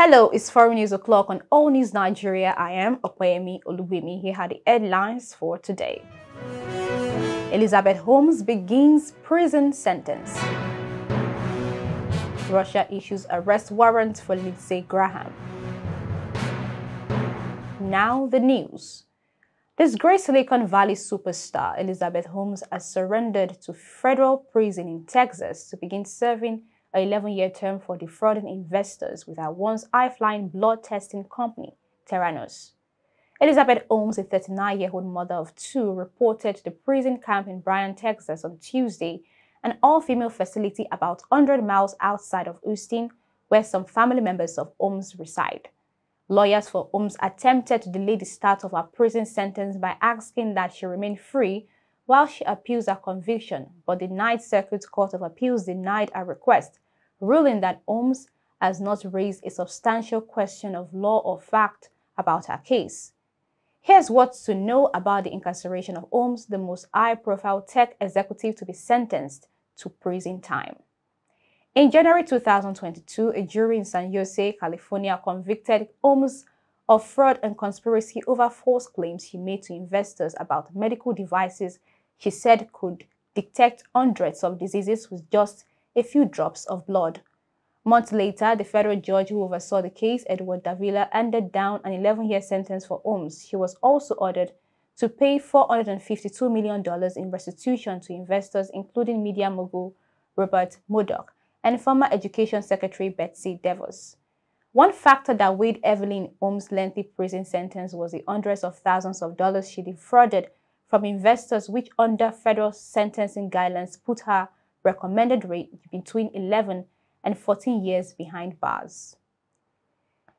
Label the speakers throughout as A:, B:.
A: Hello, it's 4 News O'Clock on All News Nigeria. I am Okweyemi Olubimi. Here are the headlines for today. Elizabeth Holmes begins prison sentence. Russia issues arrest warrant for Lindsey Graham. Now the news. Disgraced Silicon Valley superstar Elizabeth Holmes has surrendered to federal prison in Texas to begin serving an 11-year term for defrauding investors with her once high-flying blood testing company, Theranos. Elizabeth Holmes, a 39-year-old mother of two, reported to the prison camp in Bryan, Texas on Tuesday, an all-female facility about 100 miles outside of Houston, where some family members of Holmes reside. Lawyers for Holmes attempted to delay the start of her prison sentence by asking that she remain free while she appeals her conviction, but the Ninth Circuit Court of Appeals denied her request, ruling that Holmes has not raised a substantial question of law or fact about her case. Here's what to know about the incarceration of Holmes, the most high-profile tech executive to be sentenced to prison time. In January 2022, a jury in San Jose, California, convicted Holmes of fraud and conspiracy over false claims he made to investors about medical devices she said could detect hundreds of diseases with just a few drops of blood. Months later, the federal judge who oversaw the case, Edward Davila, handed down an 11-year sentence for Holmes. He was also ordered to pay $452 million in restitution to investors, including media mogul Robert Murdoch and former Education Secretary Betsy DeVos. One factor that weighed heavily in Holmes' lengthy prison sentence was the hundreds of thousands of dollars she defrauded from investors, which under federal sentencing guidelines put her recommended rate between 11 and 14 years behind bars.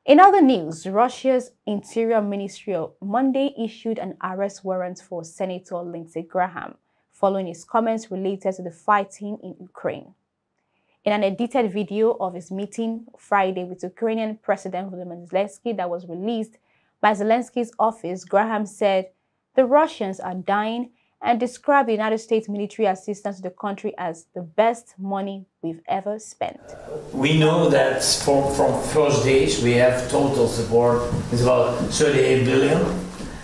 A: In other news, Russia's Interior Ministry on Monday issued an arrest warrant for Senator Lindsey Graham following his comments related to the fighting in Ukraine. In an edited video of his meeting Friday with Ukrainian President Volodymyr Zelensky that was released by Zelensky's office, Graham said the Russians are dying and described the United States military assistance to the country as the best money we've ever spent.
B: We know that from first days we have total support. It's about 38 billion,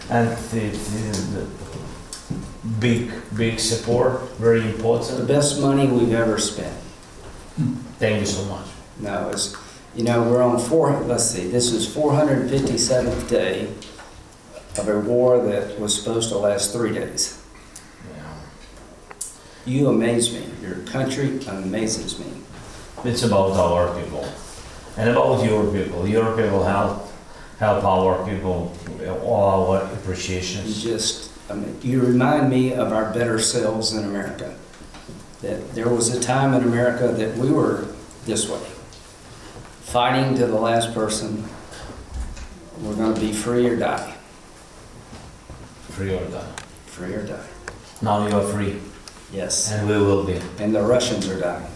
B: and the big support, very important.
C: The best money we've ever spent.
B: Thank you so much.
C: No, it's, we're on this is 457th day of a war that was supposed to last 3 days.
B: Yeah.
C: You amaze me. Your country amazes me.
B: It's about our people and about your people. Your people help our people. All our appreciations.
C: You remind me of our better selves in America. That there was a time in America that we were this way, fighting to the last person. We're going to be free or die.
B: Free or die.
C: Free or die.
B: Now you are free.
C: Yes.
B: And we will be.
C: And the Russians are dying.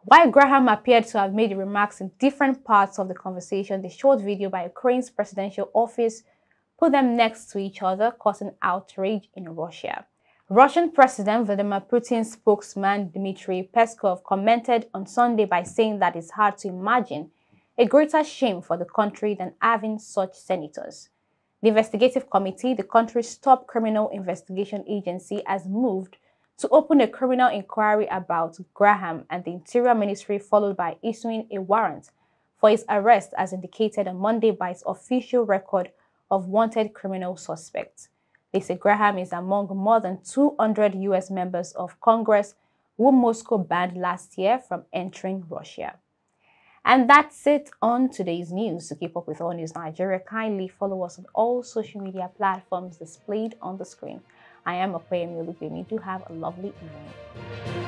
A: While Graham appeared to have made remarks in different parts of the conversation, the short video by Ukraine's presidential office put them next to each other, causing outrage in Russia. Russian President Vladimir Putin's spokesman Dmitry Peskov commented on Sunday by saying that it's hard to imagine a greater shame for the country than having such senators. The investigative committee, the country's top criminal investigation agency, has moved to open a criminal inquiry about Graham, and the Interior Ministry followed by issuing a warrant for his arrest as indicated on Monday by its official record of wanted criminal suspects. Lindsey Graham is among more than 200 U.S. members of Congress who Moscow banned last year from entering Russia. And that's it on today's news. To keep up with All News Nigeria, kindly follow us on all social media platforms displayed on the screen. I am Okweyemi Olubimi. Do have a lovely evening.